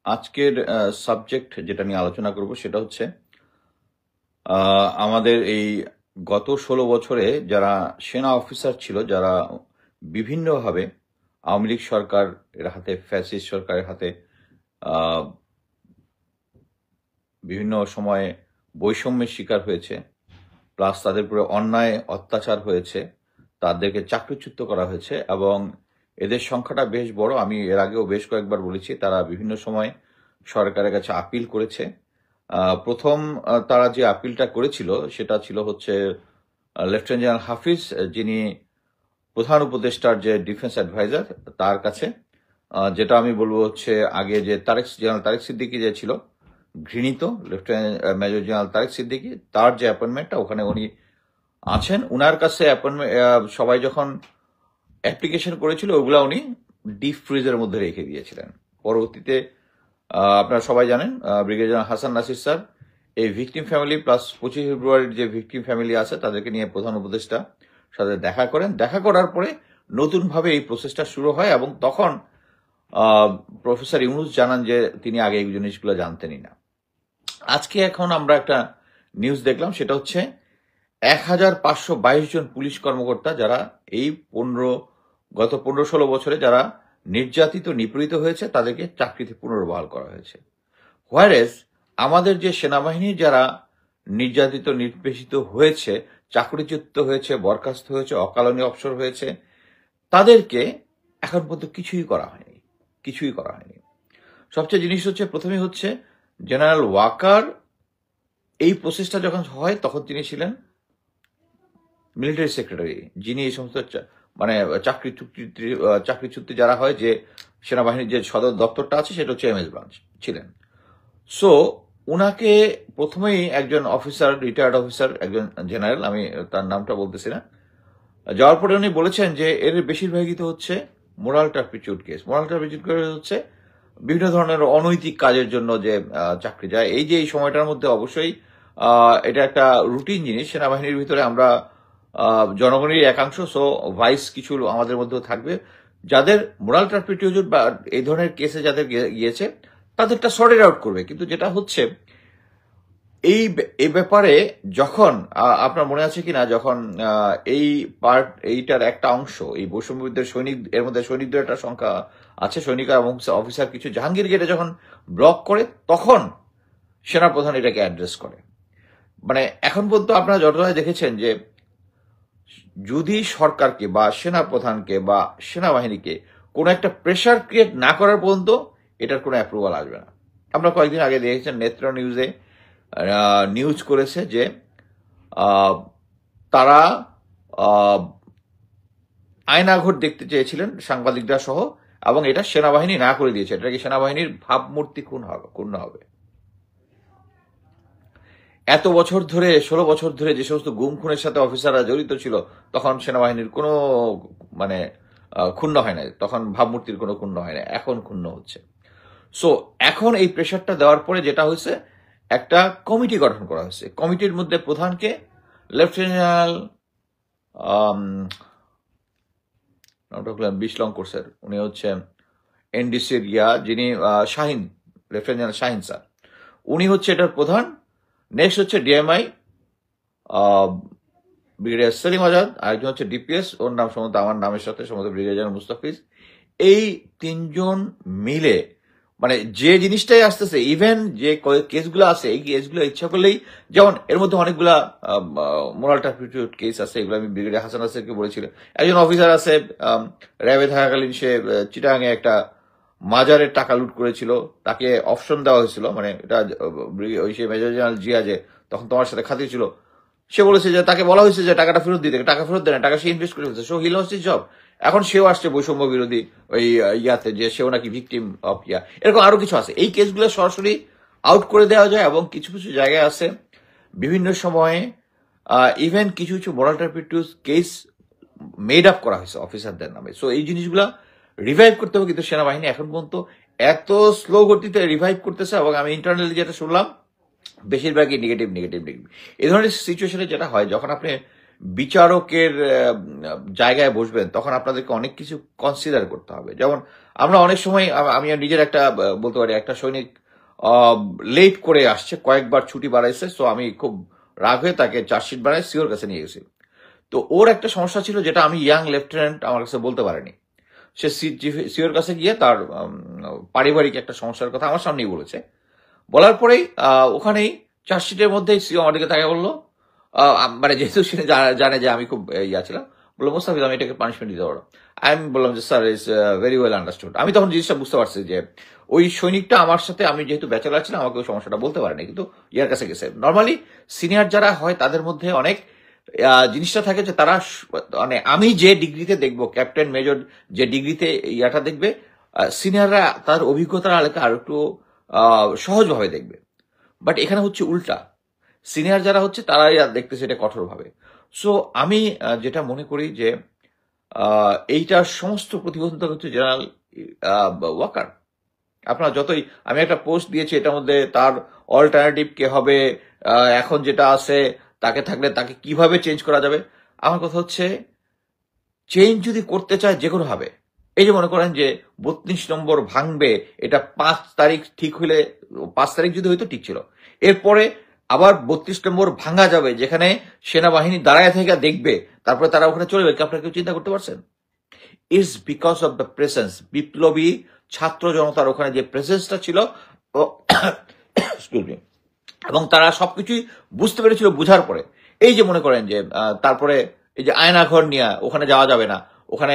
আজকের সাবজেক্ট যেটা নিয়ে আলোচনা করব সেটা হচ্ছে আমাদের এই গত 16 বছরে যারা সেনা অফিসার ছিল, যারা বিভিন্নভাবে আওয়ামী লীগ সরকারের হাতে, ফ্যাসিস্ট সরকারের হাতে আহ, বিভিন্ন সময়ে বৈষম্যের শিকার হয়েছে, প্লাস তাদের উপরে অন্যায় অত্যাচার হয়েছে, তাদেরকে চাকরিচ্যুত করা হয়েছে এবং এদের সংখ্যাটা বেশ বড়। আমি এর আগেও বেশ কয়েকবার বলেছি, তারা বিভিন্ন সময় সরকারের কাছে আপিল করেছে। প্রথম তারা যে আপিলটা করেছিল সেটা ছিল হচ্ছে লেফটেন্যান্ট জেনারেল হাফিজ, যিনি প্রধান উপদেষ্টার যে ডিফেন্স অ্যাডভাইজার, তার কাছে। যেটা আমি বলবো হচ্ছে আগে যে জেনারেল তারেক সিদ্দিকী যে ছিল, ঘৃণিত lieutenant major general Tarek Siddiqui, তার যে অ্যাপয়েন্টমেন্টটা ওখানে উনি আছেন, উনার কাছে সবাই যখন অ্যাপ্লিকেশন করেছিল ওগুলা উনি ডিপ ফ্রিজের মধ্যে রেখে দিয়েছিলেন। পরবর্তীতে আপনারা সবাই জানেন ব্রিগেডিয়ার হাসান নাসির স্যার এই ভিকটিম ফ্যামিলি প্লাস 25 ফেব্রুয়ারির যে ভিকটিম ফ্যামিলি আছে তাদেরকে নিয়ে প্রধান উপদেষ্টা সাথে দেখা করেন। দেখা করার পরে নতুনভাবে এই প্রসেসটা শুরু হয় এবং তখন প্রফেসর ইউনুস জানান যে তিনি আগে এই জিনিসগুলো জানতেনই না। আজকে এখন আমরা একটা নিউজ দেখলাম, সেটা হচ্ছে 1522 জন পুলিশ কর্মকর্তা যারা এই গত 15-16 বছরে যারা নির্যাতিত নিপীড়িত হয়েছে তাদেরকে চাকরিতে পুনর্বহাল করা হয়েছে। হোয়ারেস আমাদের যে সেনাবাহিনী যারা নির্যাতিত নির্বেশিত হয়েছে, চাকরিচ্যুত হয়েছে, বরখাস্ত হয়েছে, অকালনী অবসর হয়েছে, তাদেরকে এখন পর্যন্ত কিছুই করা হয়নি। সবচেয়ে জিনিস হচ্ছে প্রথমে হচ্ছে জেনারেল ওয়াকার, এই প্রসেসটা যখন হয় তখন তিনি ছিলেন মিলিটারি সেক্রেটারি, যিনি এই সমস্ত মানে চাকরিচ্যুতি যারা হয়, যে সেনাবাহিনীর যে সদর দপ্তরটা আছে সেটা হচ্ছে এমএস ব্রাঞ্চ ছিলেন। সো উনাকে প্রথমেই একজন অফিসার, রিটায়ার্ড অফিসার, একজন জেনারেল, আমি তার নামটা বলতেছি না, যাওয়ার পরে উনি বলেছেন যে এর বেশিরভাগই তো হচ্ছে মোরাল টার্পিটিউড কেস হচ্ছে বিভিন্ন ধরনের অনৈতিক কাজের জন্য যে চাকরি যায়। এই যে এই সময়টার মধ্যে অবশ্যই এটা একটা রুটিন জিনিস সেনাবাহিনীর ভিতরে, আমরা জনগণের একাংশ, সো ভাইস কিছু আমাদের মধ্যেও থাকবে যাদের মোরাল টার্পিটিউড বা এই ধরনের কেসে যাদের গিয়েছে তাদেরটা সর্টেড আউট করবে। কিন্তু যেটা হচ্ছে এই ব্যাপারে যখন আপনার মনে আছে কিনা, যখন এইটার একটা অংশ, এই বৈষম্যবিদ্যের সৈনিক, এর মধ্যে সৈনিকদের একটা সংখ্যা আছে, সৈনিক এবং অফিসার কিছু জাহাঙ্গীর গেটে যখন ব্লক করে, তখন সেনাপ্রধান এটাকে অ্যাড্রেস করে। মানে এখন পর্যন্ত আপনারা যতটাই দেখেছেন যে যদি সরকারকে বা সেনাপ্রধানকে বা সেনাবাহিনীকে কোনো একটা প্রেশার ক্রিয়েট না করার পর্যন্ত এটার কোনো অ্যাপ্রুভাল আসবে না। আমরা কয়েকদিন আগে দেখেছেন নেত্র নিউজে নিউজ করেছে যে তারা আয়নাঘর দেখতে চেয়েছিলেন সাংবাদিকরা সহ, এবং এটা সেনাবাহিনী না করে দিয়েছে। এটা কি সেনাবাহিনীর ভাবমূর্তি ক্ষুণ্ণ হবে। এত বছর ধরে, 16 বছর ধরে যে সমস্ত গুম খুনের সাথে অফিসাররা জড়িত ছিল, তখন সেনাবাহিনীর কোনো মানে ক্ষুণ্ণ হয় না, তখন ভাবমূর্তির কোনো ক্ষুণ্ণ হয় না, এখন ক্ষুণ্ণ হচ্ছে। সো এখন এই প্রেশারটা দেওয়ার পরে যেটা হয়েছে, একটা কমিটি গঠন করা হয়েছে। কমিটির মধ্যে প্রধানকে লেফটেন্যান্ট জেনারেল 20 লং কোর্সের, উনি হচ্ছে এনডিসির যিনি শাহিন, লেফটেন্যান্ট শাহিন স্যার, উনি হচ্ছে এটার প্রধান। নেক্সট হচ্ছে ডিএমআই ব্রিগেডিয়ার সেলিম আজাদ, আরেকজন হচ্ছে ডিপিএস, ওর নাম সম্ভবত আমার নামের সাথে সম্ভবত ব্রিগেডিয়ার মুস্তাফিজ। এই তিনজন মিলে মানে যে জিনিসটাই আসতেছে, ইভেন যে কেসগুলো আছে, এই কেসগুলো ইচ্ছা করলেই, যেমন এর মধ্যে অনেকগুলা মোরাল টার্পিটিউড কেস আছে, এগুলো আমি ব্রিগেডিয়ার হাসান নাসিরকে বলেছিলাম। একজন অফিসার আছে র্যাবে থাকাকালীন সে চিটাগাঙে একটা মাজারের টাকা লুট করেছিল, তাকে অপশন দেওয়া হয়েছিল, মানে এটা ওই সে মেজর জেনারেল জিয়া যে তখন তোমার সাথে খাতির ছিল, সে বলেছে যে তাকে বলা হয়েছে যে টাকাটা ফেরত দিতে, টাকা ফেরত দেয় না, টাকা সে ইনভেস্ট করে ফেলছে, so he lost his job. এখন সেও আসছে বৈষম্য বিরোধী ওই ইয়াতে, যে সেও নাকি ভিকটিম অফ এরকম আরো কিছু আছে। এই কেসগুলো সরাসরি আউট করে দেওয়া যায়, এবং কিছু কিছু জায়গায় আছে বিভিন্ন সময়ে ইভেন কিছু মোরাল টার্পিটিউড কেস মেড আপ করা হয়েছে অফিসারদের নামে। সো এই জিনিসগুলা রিভাইভ করতে হবে, কিন্তু সেনাবাহিনী এখন পর্যন্ত এত স্লো গতিতে রিভাইভ করতেছে, এবং আমি ইন্টারনালি যেটা শুনলাম বেশিরভাগই নেগেটিভ। এই ধরনের সিচুয়েশনে যেটা হয়, যখন আপনি বিচারকের জায়গায় বসবেন, তখন আপনাদেরকে অনেক কিছু কনসিডার করতে হবে। যেমন আমরা অনেক সময়, আমি নিজের একটা বলতে পারি, একটা সৈনিক লেট করে আসছে, কয়েকবার ছুটি বাড়াইছে, সো আমি খুব রাগ হয়ে তাকে চার্জশিট বানায় সিওর কাছে নিয়ে গেছি। তো ওর একটা সমস্যা ছিল যেটা আমি ইয়াং লেফটেন্যান্ট আমার কাছে বলতে পারেনি। সে সিওর কাছে গিয়ে তার পারিবারিক একটা সমস্যার কথা আমার সামনেই বলেছে। বলার পরেই ওখানেই চার্জশিটের মধ্যেই সিও আমার দিকে তাকে বললো, মানে যেহেতু সে জানে যে আমি খুব ইয়া ছিলাম, বললো মোস্তাফিজ আমি এটাকে পানিশমেন্ট দিতে পারো। আমি বললাম যে sir is very well understood. আমি তখন জিনিসটা বুঝতে পারছি যে ওই সৈনিকটা আমার সাথে, আমি যেহেতু ব্যাচেলার ছিলাম, আমাকে ওই সমস্যাটা বলতে পারেনি, কিন্তু ইয়ার কাছে গেছে। নর্মালি সিনিয়র যারা হয় তাদের মধ্যে অনেক জিনিসটা থাকে যে তারা মানে আমি যে ডিগ্রিতে দেখবো, ক্যাপ্টেন মেজর যে ডিগ্রিতে ইয়াটা দেখবে, সিনিয়ররা তার অভিজ্ঞতার আলোকে আর একটু সহজভাবে দেখবে। বাট এখানে হচ্ছে উল্টা, সিনিয়র যারা হচ্ছে তারাই দেখতেছে এটা কঠোরভাবে। সো আমি যেটা মনে করি যে এইটার সমস্ত প্রতিবন্ধকতা হচ্ছে জেনারেল ওয়াকার। আপনারা যতই, আমি একটা পোস্ট দিয়েছি, এটার মধ্যে তার অল্টারনেটিভ কে হবে, এখন যেটা আছে তাকে থাকলে তাকে কিভাবে চেঞ্জ করা যাবে। আমার কথা হচ্ছে চেঞ্জ যদি করতে চায় যে কোনো ভাবে, এই যে মনে করেন যে 32 নম্বর ভাঙবে, এটা 5 তারিখ ঠিক হইলে, 5 তারিখ যদি হইতো ঠিক ছিল, এরপরে আবার 32 নম্বর ভাঙা যাবে, যেখানে সেনাবাহিনী দাঁড়ায় থেকে দেখবে, তারপরে তারা ওখানে চলে যাবে। আপনারা কেউ চিন্তা করতে পারছেন? It's because of the presence, বিপ্লবী ছাত্র জনতার ওখানে যে প্রেসেন্সটা ছিল, এক্সকিউজ মি, এবং তারা সবকিছুই বুঝতে পেরেছিল বুঝার পরে। এই যে মনে করেন যে তারপরে এই যে আয়নাঘর নিয়ে ওখানে যাওয়া যাবে না, ওখানে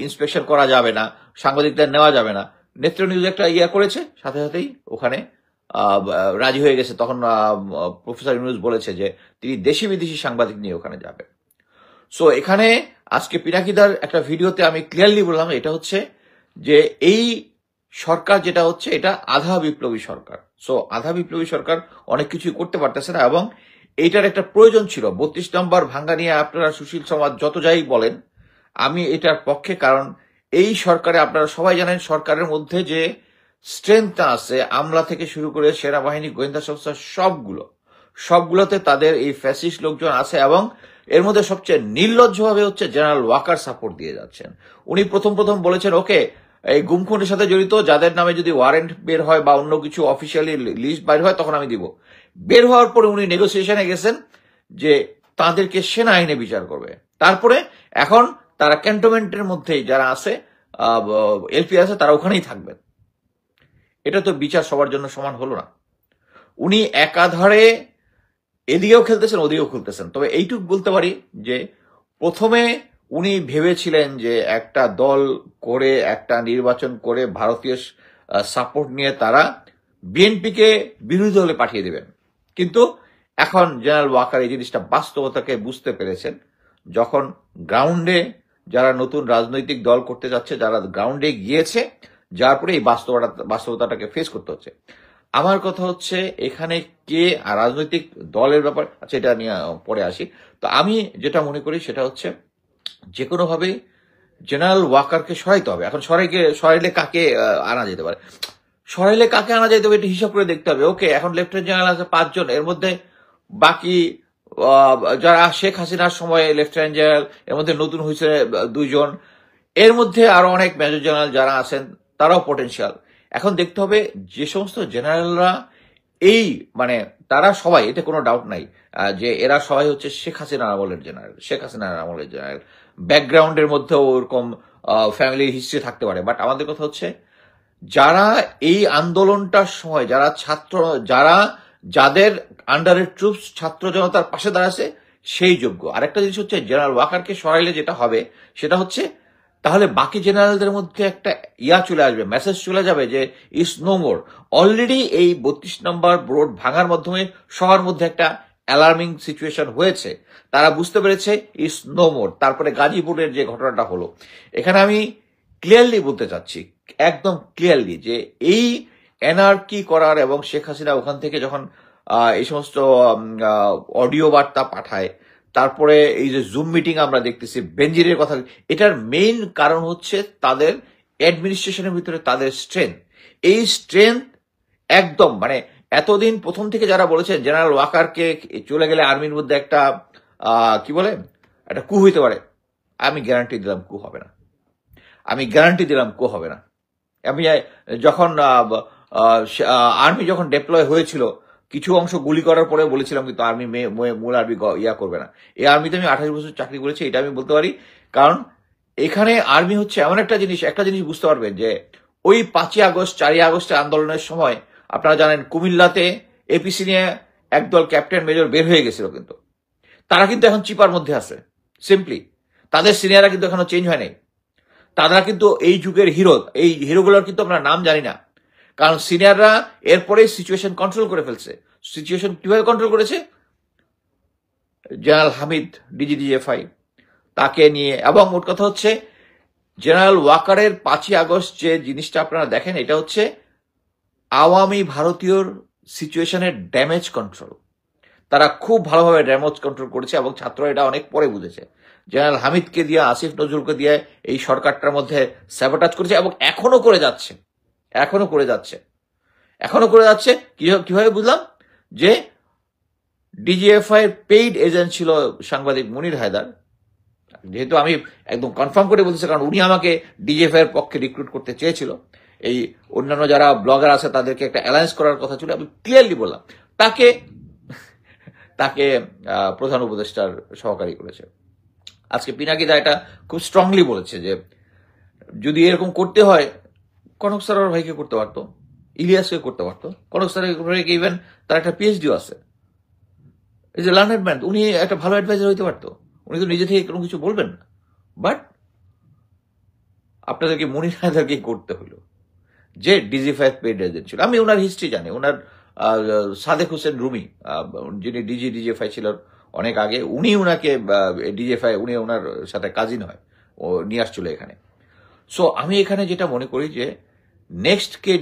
ইন্সপেকশন করা যাবে না, সাংবাদিকদের নেওয়া যাবে না, নেত্র নিউজ একটা ইয়া করেছে, সাথে সাথেই ওখানে রাজি হয়ে গেছে। তখন প্রফেসর ইউনূস বলেছে যে তিনি দেশি বিদেশি সাংবাদিক নিয়ে ওখানে যাবে। সো এখানে আজকে পিনাকিদার একটা ভিডিওতে আমি ক্লিয়ারলি বললাম, এটা হচ্ছে যে এই সরকার যেটা হচ্ছে এটা আধা বিপ্লবী সরকার। সো আধা বিপ্লবী সরকার অনেক কিছুই করতে পারতেছে না, এবং এইটার একটা প্রয়োজন ছিল। 32 নম্বর ভাঙ্গা নিয়ে আপনারা সুশীল সমাজ যত যাই বলেন, আমি এটার পক্ষে। কারণ এই সরকারে আপনারা সবাই জানেন, সরকারের মধ্যে যে স্ট্রেংথটা আছে, আমলা থেকে শুরু করে সেনাবাহিনী, গোয়েন্দা সংস্থা, সবগুলোতে তাদের এই ফ্যাসিস্ট লোকজন আছে, এবং এর মধ্যে সবচেয়ে নির্লজ্জভাবে হচ্ছে জেনারেল ওয়াকার সাপোর্ট দিয়ে যাচ্ছেন। উনি প্রথম বলেছেন, ওকে, এই গুমখুনের সাথে জড়িত যাদের নামে যদি ওয়ারেন্ট বের হয় বা অন্য কিছু অফিসিয়ালি লিস্ট বাইর হয় তখন আমি দিব। বের হওয়ার পরে উনি নেগোসিয়েশনে গেছেন যে তাদেরকে সেনা আইনে বিচার করবে। তারপরে এখন তারা ক্যান্টনমেন্টের মধ্যেই যারা আছে, এলপি আছে, তারা ওখানেই থাকবেন। এটা তো বিচার সবার জন্য সমান হলো না। উনি একাধারে এদিকেও খেলতেছেন, ওদিকেও খেলতেছেন। তবে এইটুকু বলতে পারি যে প্রথমে উনি ভেবেছিলেন যে একটা দল করে, একটা নির্বাচন করে, ভারতীয় সাপোর্ট নিয়ে তারা বিএনপিকে বিরোধী দলে পাঠিয়ে দেবেন। কিন্তু এখন জেনারেল ওয়াকার এই জিনিসটা বাস্তবতাকে বুঝতে পেরেছেন। যখন গ্রাউন্ডে যারা নতুন রাজনৈতিক দল করতে যাচ্ছে, যারা গ্রাউন্ডে গিয়েছে, যার পরে এই বাস্তবতাটাকে ফেস করতে হচ্ছে। আমার কথা হচ্ছে এখানে কে রাজনৈতিক দলের ব্যাপার, আচ্ছা এটা নিয়ে পরে আসি। তো আমি যেটা মনে করি সেটা হচ্ছে যে কোনোভাবে জেনারেল ওয়াকারকে সরাইতে হবে। এখন সরাইলে কাকে আনা যেতে পারে, সরাইলে কাকে আনা যেতে হবে এটা হিসাব করে দেখতে হবে। ওকে, এখন লেফটেন্যান্ট জেনারেল আছে 5 জন, এর মধ্যে বাকি যারা শেখ হাসিনার সময় লেফটেন্যান্ট জেনারেল, এর মধ্যে নতুন হয়েছে 2 জন, এর মধ্যে আরো অনেক মেজর জেনারেল যারা আছেন তারাও পটেনশিয়াল। এখন দেখতে হবে যে সমস্ত জেনারেলরা এই মানে তারা সবাই, এতে কোনো ডাউট নাই যে এরা সবাই হচ্ছে শেখ হাসিনার আমলের জেনারেল। ব্যাকগ্রাউন্ডের মধ্যেও ওরকম ফ্যামিলি হিস্ট্রি থাকতে পারে। বাট আমাদের কথা হচ্ছে যারা এই আন্দোলনটার সময় যাদের আন্ডারের ট্রুপস ছাত্র জনতার পাশে দাঁড়াচ্ছে সেই যোগ্য। আরেকটা জিনিস হচ্ছে জেনারেল ওয়াকারকে সরাইলে যেটা হবে সেটা হচ্ছে তাহলে বাকি জেনারেলদের মধ্যে একটা চলে আসবে, মেসেজ চলে যাবে যে ইস নো মোর। অলরেডি এই 32 নম্বর রোড ভাঙার মাধ্যমে সবার মধ্যে একটা অ্যালার্মিং সিচুয়েশন হয়েছে, তারা বুঝতে পেরেছে ইস নো মোর। তারপরে গাজীপুরের যে ঘটনাটা হলো, এখানে আমি ক্লিয়ারলি বলতে চাচ্ছি, একদম ক্লিয়ারলি, যে এই এনআরকি করার এবং শেখ হাসিনা ওখান থেকে যখন এই সমস্ত অডিও বার্তা পাঠায়, তারপরে এই যে জুম মিটিং আমরা দেখতেছি, বেনজিরের কথা, এটার মেইন কারণ হচ্ছে তাদের অ্যাডমিনিস্ট্রেশনের ভিতরে তাদের স্ট্রেংথ। এই স্ট্রেংথ একদম মানে এতদিন প্রথম থেকে যারা বলেছেন জেনারেল ওয়াকারকে চলে গেলে আর্মির মধ্যে একটা কি বলে একটা কু হইতে পারে, আমি গ্যারান্টি দিলাম কু হবে না, আমি গ্যারান্টি দিলাম কু হবে না। আমি যখন আর্মি যখন ডেপ্লয় হয়েছিল, কিছু অংশ গুলি করার পরে বলেছিলাম কিন্তু আর্মি মূল আর্মি ইয়া করবে না। এই আর্মিতে আমি 28 বছর চাকরি করেছি, এটা আমি বলতে পারি। কারণ এখানে আর্মি হচ্ছে এমন একটা জিনিস বুঝতে পারবেন যে ওই 5ই আগস্ট 4ই আগস্টের আন্দোলনের সময় আপনারা জানেন কুমিল্লাতে এপিসি নিয়ে একদল ক্যাপ্টেন মেজর বের হয়ে গেছিল, কিন্তু তারা কিন্তু এখন চিপার মধ্যে আছে। সিম্পলি তাদের সিনিয়ররা কিন্তু এখনো চেঞ্জ হয় নাই। তারা কিন্তু এই যুগের হিরো, এই হিরোগুলোর কিন্তু আমরা নাম জানি না, কারণ সিনিয়ররা এরপরে সিচুয়েশন কন্ট্রোল করে ফেলছে। সিচুয়েশন কিভাবে কন্ট্রোল করেছে? জেনারেল হামিদ ডিজিডিএফআই তাকে নিয়ে, এবং মোট কথা হচ্ছে জেনারেল ওয়াকারের 5ই আগস্ট যে জিনিসটা আপনারা দেখেন, এটা হচ্ছে আওয়ামী ভারতীয়র সিচুয়েশনের ড্যামেজ কন্ট্রোল। তারা খুব ভালোভাবে ড্যামেজ কন্ট্রোল করেছে এবং ছাত্ররা এটা অনেক পরে বুঝেছে। জেনারেল হামিদকে দিয়ে, আসিফ নজরুলকে দিয়ে এই সরকারটার মধ্যে স্যাবোটাজ করেছে এবং এখনো করে যাচ্ছে, এখনো করে যাচ্ছে, এখনো করে যাচ্ছে। কিভাবে বুঝলাম? যে ডিজিএফআই এর পেইড এজেন্ট ছিল সাংবাদিক মুনির হায়দার, যেহেতু আমি একদম কনফার্ম করে বলতেছি, কারণ উনি আমাকে ডিজিএফআই এর পক্ষে রিক্রুট করতে চেয়েছিল। এই অন্যান্য যারা ব্লগার আছে তাদেরকে একটা অ্যালায়েন্স করার কথা ছিল, আমি ক্লিয়ারলি বললাম। তাকে তাকে প্রধান উপদেষ্টার সহকারী করেছে। আজকে পিনাকি দা এটা খুব স্ট্রংলি বলেছে যে যদি এরকম করতে হয় কনক সরোয়ার ভাইকে করতে পারতো, ইলিয়াসকে করতে পারতো। কনক সরোয়ার ভাইকে ইভেন তার একটা পিএইচডিও আছে, এই যে লার্নার ম্যান, উনি একটা ভালো অ্যাডভাইজার হইতে পারতো। উনি তো নিজে থেকে কোনো কিছু বলবেন না, বাট আপনাদেরকে মনির হায়দারকে করতে হইলো, যে ডিজিএফআই পেইড এজেন্ট ছিল। আমি ওনার হিস্ট্রি জানি। ওনার সাদেক হোসেন রুমি, যিনি ডিজিএফআই ছিল অনেক আগে, উনি ওনাকে ডিজিএফআই, উনি ওনার সাথে কাজিন হয়, ও নিয়ে আসছিল এখানে। সো আমি এখানে যেটা মনে করি যে নেক্সট কে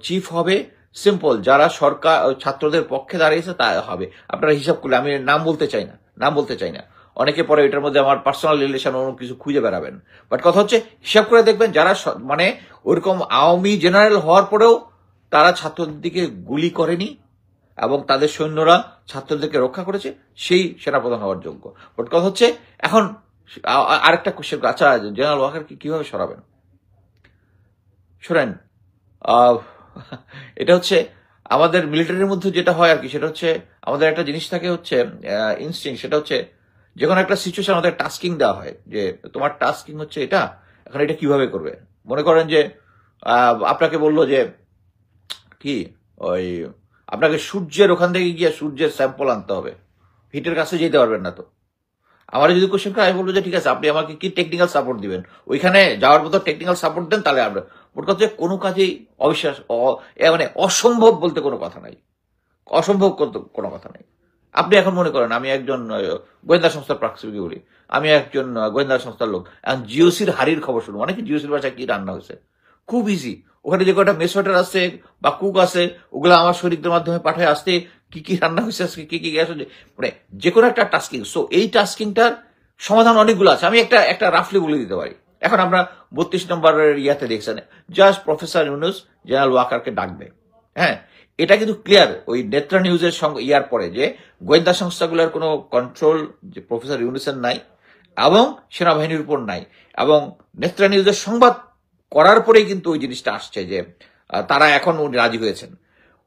চিফ হবে, সিম্পল, যারা সরকার ছাত্রদের পক্ষে দাঁড়িয়েছে তা হবে। আপনারা হিসাব করলে, আমি নাম বলতে চাই না, অনেকে পরে এটার মধ্যে আমার পার্সোনাল রিলেশন অন্য কিছু খুঁজে বেড়াবেন, বাট কথা হচ্ছে হিসাব করে দেখবেন যারা মানে ওইরকম আওয়ামী জেনারেল হওয়ার পরেও তারা ছাত্রদের দিকে গুলি করেনি এবং তাদের সৈন্যরা ছাত্রদেরকে রক্ষা করেছে, সেই সেনাপ্রধান হওয়ার যোগ্য। বাট কথা হচ্ছে এখন আরেকটা কোশ্চেন, আচ্ছা জেনারেল ওয়াকারকে কিভাবে সরাবেন? শোনেন, এটা হচ্ছে আমাদের মিলিটারির মধ্যে যেটা হয় আর কি, সেটা হচ্ছে আমাদের একটা জিনিস থাকে হচ্ছে ইনস্টিংক্ট, সেটা হচ্ছে যে কোনো একটা সিচুয়েশন আমাদের টাস্কিং দেওয়া হয়, যে তোমার টাস্কিং হচ্ছে এটা, এখন এটা কিভাবে করবে। মনে করেন যে আপনাকে বললো যে কি ওই আপনাকে সূর্যের ওখান থেকে গিয়ে সূর্যের স্যাম্পল আনতে হবে, হিটের কাছে যেতে পারবেন না। তো আমার যদি কোশ্চেন করে, আমি বলবো যে ঠিক আছে, আপনি আমাকে কি টেকনিক্যাল সাপোর্ট দিবেন, ওইখানে যাওয়ার মতো টেকনিক্যাল সাপোর্ট দেন, তাহলে আমরা মোট কথা কোনো কাজেই অবিশ্বাস মানে অসম্ভব বলতে কোনো কথা নাই, অসম্ভব কোনো কথা নাই। আপনি এখন মনে করেন আমি একজন গোয়েন্দা সংস্থার প্রাক্সিকি বলি, আমি একজন গোয়েন্দা সংস্থার লোক, এখন জিওসির হাড়ির খবর শুনবো, মানে কি জিওসির বাসায় কি রান্না হয়েছে, খুব ইজি। ওখানে যে কটা মেসওয়েটার আছে বা কুক আছে, ওগুলো আমার শরীরদের মাধ্যমে পাঠায় আসতে, কি কি রান্না হয়েছে আজকে, কি কি গ্যাস হচ্ছে, মানে যে কোনো একটা টাস্কিং। সো এই টাস্কিংটার সমাধান অনেকগুলো আছে, আমি একটা রাফলি বলে দিতে পারি। এখন আমরা 32 নম্বরের ইয়াতে দেখছেন, জাস্ট প্রফেসর ইউনুস জেনারেল ওয়াকারকে ডাকবে। হ্যাঁ, এটা কিন্তু ক্লিয়ার ওই নেত্রা নিউজের সঙ্গে ইয়ার পরে, যে গোয়েন্দা সংস্থাগুলোর কোনো কন্ট্রোল যে প্রফেসর ইউনুসের নাই এবং সেনাবাহিনীর উপর নাই, এবং নেত্রা নিউজের সংবাদ করার পরেই কিন্তু ওই জিনিসটা আসছে যে তারা এখন উনি রাজি হয়েছেন।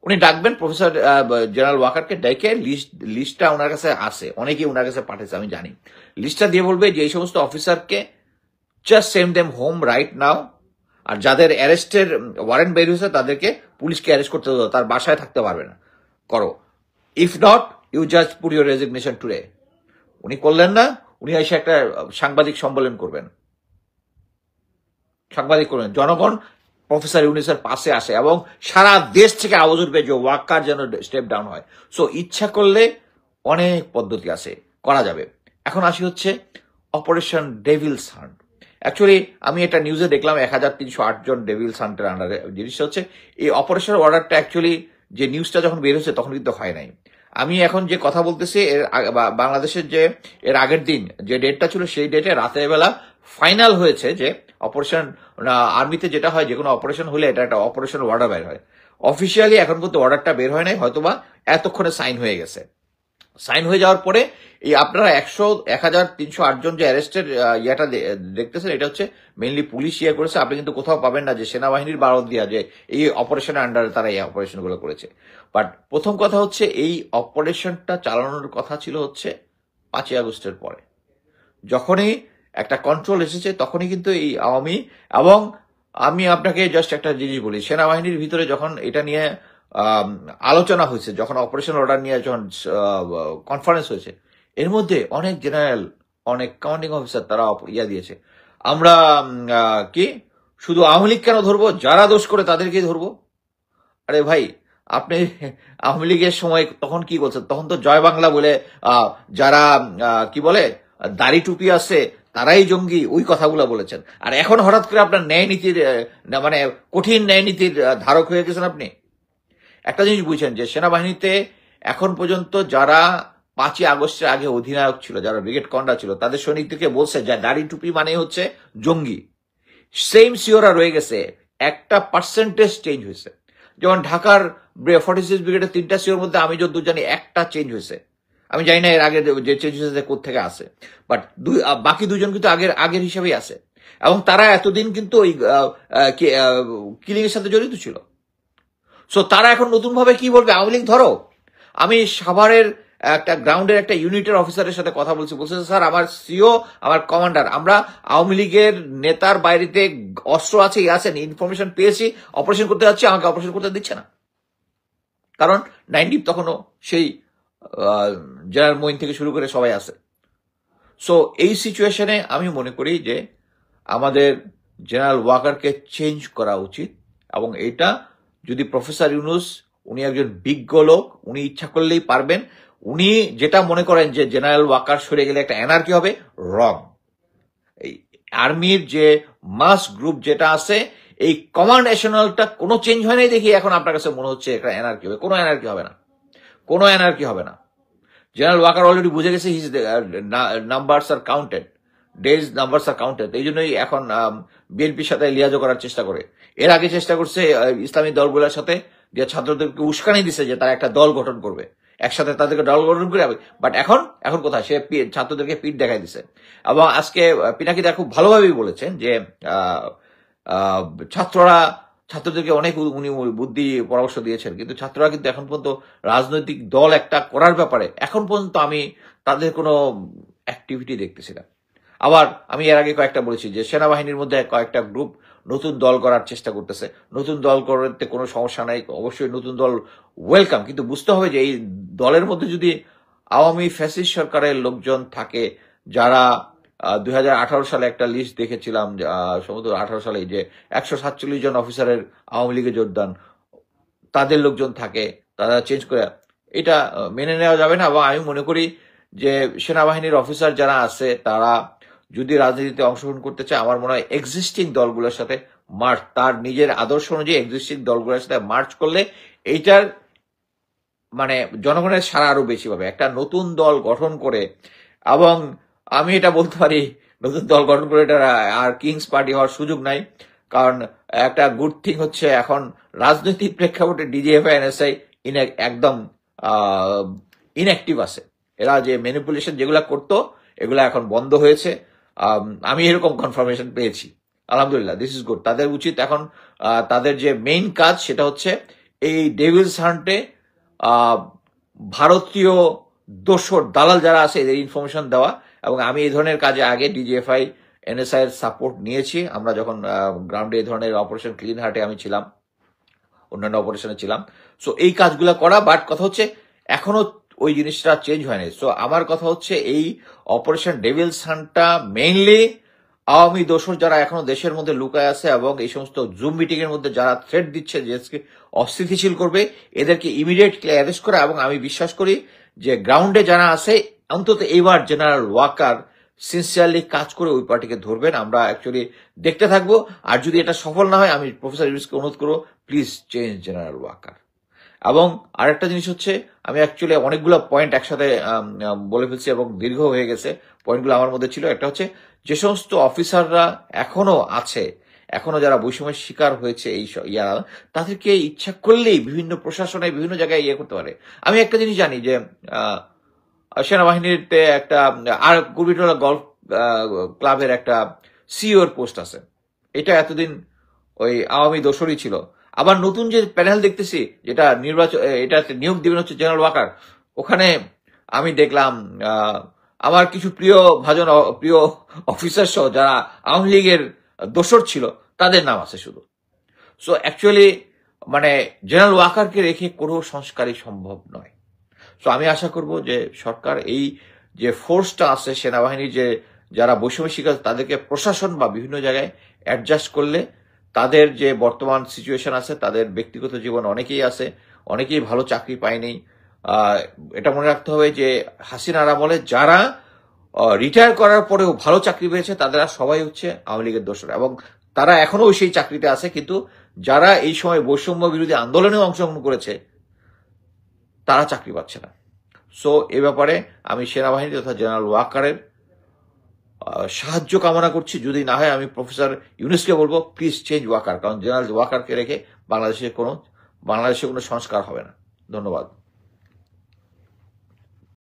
উনি ডাকবেন প্রফেসর জেনারেল ওয়াকারকে, ডেকে লিস্টটা ওনার কাছে আছে, অনেকেই ওনার কাছে পাঠিয়েছে আমি জানি, লিস্টটা দিয়ে বলবে যে এই সমস্ত অফিসারকে just send them home right now, আর যাদের অ্যারেস্টের ওয়ারেন্ট বের হয়েছে তাদেরকে পুলিশকে অ্যারেস্ট করতে দেবো, তার বাসায় থাকতে পারবে না, করো। If not you just put your resignation today. উনি করলেন না, উনি এসে একটা সাংবাদিক সম্মেলন করবেন, জনগণ প্রফেসর ইউনুসের পাশে আসে এবং সারা দেশ থেকে আওয়াজ উঠবে যে ওয়াকার যেন স্টেপ ডাউন হয়। সো ইচ্ছা করলে অনেক পদ্ধতি আছে, করা যাবে। এখন আসি হচ্ছে অপারেশন ডেভিলস হান্ট। অ্যাকচুয়ালি আমি এটা নিউজে দেখলাম 1308 জন ডেভিলস হান্টের আন্ডারে। জিনিসটা হচ্ছে এই অপারেশন অর্ডারটা অ্যাকচুয়ালি যে নিউজটা যখন বের হয়েছে তখন কিন্তু হয় নাই। আমি এখন যে কথা বলতেছি এর বাংলাদেশের যে এর আগের দিন যে ডেটটা ছিল, সেই ডেটে রাতের বেলা ফাইনাল হয়েছে যে অপারেশন, আর্মিতে যেটা হয় যে কোনো অপারেশন হলে এটা একটা অপারেশন অর্ডার বের হয়। অফিসিয়ালি এখন পর্যন্ত অর্ডারটা বের হয় নাই, হয়তোবা এতক্ষণে সাইন হয়ে গেছে। সাইন হয়ে যাওয়ার পরে এই আপনারা 1,308 জন যে অ্যারেস্টের ইয়েটা দেখতেছেন, এটা হচ্ছে মেইনলি পুলিশ ইয়ে করেছে। আপনি কিন্তু কোথাও পাবেন না যে সেনাবাহিনীর বারত দিয়া যে এই অপারেশনের আন্ডারে তারা এই অপারেশন গুলো করেছে। বাট প্রথম কথা হচ্ছে এই অপারেশনটা চালানোর কথা ছিল হচ্ছে 5ই আগস্টের পরে। যখনই একটা কন্ট্রোল এসেছে তখনই কিন্তু এই আওয়ামী, এবং আমি আপনাকে জাস্ট একটা জিনিস বলি, সেনাবাহিনীর ভিতরে যখন এটা নিয়ে আলোচনা হয়েছে, যখন অপারেশন অর্ডার নিয়ে যখন কনফারেন্স হয়েছে, এর মধ্যে অনেক জেনারেল, অনেক কমান্ডিং অফিসার তারা দিয়েছে, আমরা কি শুধু আওয়ামী লীগ কেন ধরবো, যারা দোষ করে তাদেরকেই ধরবো। আরে ভাই, আপনি আওয়ামী লীগের সময় তখন কি বলছেন? তখন তো জয় বাংলা বলে যারা কি বলে দাড়ি টুপি আছে তারাই জঙ্গি, ওই কথাগুলো বলেছেন। আর এখন হঠাৎ করে আপনার ন্যায় নীতির মানে কঠিন ন্যায় নীতির ধারক হয়ে গেছেন আপনি। একটা জিনিস বুঝছেন যে সেনাবাহিনীতে এখন পর্যন্ত যারা 5ই আগস্টের আগে অধিনায়ক ছিল, যারা ব্রিগেড কমান্ডার ছিল, তাদের সৈনিকদেরকে বলছে যে দাড়ি টুপি মানে হচ্ছে জঙ্গি। সেম সিওরা রয়ে গেছে, একটা পার্সেন্টেজ চেঞ্জ হয়েছে। যেমন ঢাকার 46 ব্রিগেডের 3টা সিওর মধ্যে আমি যতদূর জানি একটা চেঞ্জ হয়েছে। আমি জানি না এর আগে যে চেঞ্জ হয়েছে কোথেকে আসে, বাট বাকি দুজন কিন্তু আগের হিসাবেই আছে, এবং তারা এতদিন কিন্তু ওই কিলিং এর সাথে জড়িত ছিল। সো তারা এখন নতুন ভাবে কি বলবে, আওয়ামী লীগ ধরো। আমি সাভারের একটা গ্রাউন্ডের একটা ইউনিটের অফিসারের সাথে কথা বলছি, বলছে স্যার আমার সিও, আমার কমান্ডার, আমরা আওয়ামী লীগের নেতার বাইরেতে অস্ত্র আছে, আছেন, ইনফরমেশন পেয়েছি, অপারেশন করতে যাচ্ছি, আমাকে অপারেশন করতে দিচ্ছে না। কারণ 90 তখনও সেই জেনারেল মঈন থেকে শুরু করে সবাই আছে। সো এই সিচুয়েশনে আমি মনে করি যে আমাদের জেনারেল ওয়াকারকে চেঞ্জ করা উচিত, এবং এটা যদি প্রফেসর ইউনুস, উনি একজন বিজ্ঞ লোক, উনি ইচ্ছা করলেই পারবেন। উনি যেটা মনে করেন যে জেনারেল ওয়াকার সরে গেলে একটা এনার্কি হবে, রং। এই আর্মির যে মাস গ্রুপ যেটা আছে, এই কমান্ড এশনালটা কোনো চেঞ্জ হয় নাই দেখি এখন আপনার কাছে মনে হচ্ছে একটা এনার্কি হবে। কোনো এনার্কি হবে না, কোনো এনার্কি হবে না। জেনারেল ওয়াকার অলরেডি বুঝে গেছে হিজ নাম্বারস আর কাউন্টেড, ডেজ নাম্বারস আর কাউন্টেড। এই জন্যই এখন বিএনপির সাথে লিয়াজো করার চেষ্টা করে। এর আগে চেষ্টা করছে ইসলামী দলগুলোর সাথে, যে ছাত্রদেরকে উস্কানি দিছে যে তারা একটা দল গঠন করবে, একসাথে তাদেরকে দল গঠন করে। বাট এখন কোথায়, সে ছাত্রদেরকে পিঠ দেখাই দিছে। এবং আজকে পিনাকিদা খুব ভালোভাবেই বলেছেন যে ছাত্রদেরকে অনেক উনি বুদ্ধি পরামর্শ দিয়েছেন, কিন্তু ছাত্ররা কিন্তু এখন পর্যন্ত রাজনৈতিক দল একটা করার ব্যাপারে এখন পর্যন্ত আমি তাদের কোনো অ্যাক্টিভিটি দেখতেছি না। আবার আমি এর আগে কয়েকটা বলেছি যে সেনাবাহিনীর মধ্যে কয়েকটা গ্রুপ নতুন দল করার চেষ্টা করতেছে। নতুন দল করতে কোনো সমস্যা নাই, অবশ্যই নতুন দল ওয়েলকাম, কিন্তু বুঝতে হবে যে এই দলের মধ্যে যদি আওয়ামী ফ্যাসিস্ট সরকারের লোকজন থাকে, যারা 2018 সালে একটা লিস্ট দেখেছিলাম, সম্ভবত 18 সালে, যে 147 জন অফিসারের আওয়ামী লীগে যোগদান, তাদের লোকজন থাকে, তারা চেঞ্জ করে, এটা মেনে নেওয়া যাবে না। এবং আমি মনে করি যে সেনাবাহিনীর অফিসার যারা আছে তারা যদি রাজনীতিতে অংশগ্রহণ করতে চায়, আমার মনে হয় এক্সিস্টিং দলগুলোর সাথে মার্চ, তার নিজের আদর্শ অনুযায়ী এক্সিস্টিং দলগুলোর সাথে মার্চ করলে এইটার মানে জনগণের সারা আরো বেশি পাবে। একটা নতুন দল গঠন করে, এবং আমি এটা বলতে পারি নতুন দল গঠন করে এটা আর কিংস পার্টি হওয়ার সুযোগ নাই। কারণ একটা গুড থিং হচ্ছে এখন রাজনৈতিক প্রেক্ষাপটে ডিজিএফআই এনএসআই একদম ইনঅ্যাক্টিভ আছে। এরা যে ম্যানিপুলেশন যেগুলা করতো এগুলা এখন বন্ধ হয়েছে। আমি এরকম কনফার্মেশন পেয়েছি, আলহামদুলিল্লাহ, দিস ইজ গুড। তাদের উচিত এখন তাদের যে মেইন কাজ সেটা হচ্ছে এই ডেভিলস হান্টে ভারতীয় দোসর দালাল যারা আছে এদের ইনফরমেশন দেওয়া। এবং আমি এই ধরনের কাজে আগে ডিজিএফআই এনএসআই এর সাপোর্ট নিয়েছি, আমরা যখন গ্রাউন্ডে এই ধরনের অপারেশন ক্লিন হার্টে আমি ছিলাম, অন্যান্য অপারেশনে ছিলাম। সো এই কাজগুলো করা, বাট কথা হচ্ছে এখনো ওই জিনিসটা চেঞ্জ হয়নি। সো আমার কথা হচ্ছে এই অপারেশন ডেভিলস হান্টটা মেইনলি আওয়ামী দোসর যারা এখনো দেশের মধ্যে লুকায় আছে এবং এই সমস্ত জুম মিটিং এর মধ্যে যারা থ্রেট দিচ্ছে দেশকে অস্থিতিশীল করবে, এদেরকে ইমিডিয়েটলি অ্যারেস্ট করা। এবং আমি বিশ্বাস করি যে গ্রাউন্ডে যারা আছে, অন্তত এইবার জেনারেল ওয়াকার সিনসিয়ারলি কাজ করে ওই পার্টিকে ধরবেন। আমরা অ্যাকচুয়ালি দেখতে থাকবো, আর যদি এটা সফল না হয় আমি প্রফেসর ইউনুসকে অনুরোধ করবো, প্লিজ চেঞ্জ জেনারেল ওয়াকার। এবং আরেকটা জিনিস হচ্ছে, আমি অ্যাকচুয়ালি অনেকগুলো পয়েন্ট একসাথে বলে ফেলছি এবং দীর্ঘ হয়ে গেছে, পয়েন্টগুলো আমার মধ্যে ছিল। একটা হচ্ছে যে সমস্ত অফিসাররা এখনো আছে, এখনো যারা বৈষম্যের শিকার হয়েছে এই তাদেরকে ইচ্ছা করলেই বিভিন্ন প্রশাসনে বিভিন্ন জায়গায় ইয়ে করতে পারে। আমি একটা জিনিস জানি যে সেনাবাহিনীতে একটা আর কুর্মিটোলা গলফ ক্লাবের একটা সিইওর পোস্ট আছে। এটা এতদিন ওই আওয়ামী দোসরই ছিল। আবার নতুন যে প্যানেল দেখতেছি, যেটা নির্বাচন, এটা নিয়োগ দিবেন হচ্ছে জেনারেল ওয়াকার, ওখানে আমি দেখলাম আমার কিছু প্রিয় অফিসার সহ যারা আওয়ামী লীগের দোসর ছিল তাদের নাম আছে শুধু। সো অ্যাকচুয়ালি মানে জেনারেল ওয়াকারকে রেখে কোনো সংস্কারই সম্ভব নয়। সো আমি আশা করব যে সরকার এই যে ফোর্সটা আছে সেনাবাহিনীর, যে যারা বৈষম্য শিকার, তাদেরকে প্রশাসন বা বিভিন্ন জায়গায় অ্যাডজাস্ট করলে তাদের যে বর্তমান সিচুয়েশন আছে, তাদের ব্যক্তিগত জীবন অনেকেই আছে, অনেকেই ভালো চাকরি পায়নি। এটা মনে রাখতে হবে যে হাসিনার আমলে যারা রিটায়ার করার পরেও ভালো চাকরি পেয়েছে তারা সবাই হচ্ছে আওয়ামী লীগের দোসর, এবং তারা এখনো সেই চাকরিতে আছে। কিন্তু যারা এই সময় বৈষম্য বিরোধী আন্দোলনে অংশগ্রহণ করেছে তারা চাকরি পাচ্ছে না। সো এ ব্যাপারে আমি সেনাবাহিনী তথা জেনারেল ওয়াকারের সাহায্য কামনা করছি। যদি না হয় আমি প্রফেসর ইউনুসকে বলবো প্লিজ চেঞ্জ ওয়াকার, কারণ জেনারেল ওয়াকারকে রেখে বাংলাদেশে কোনো সংস্কার হবে না। ধন্যবাদ।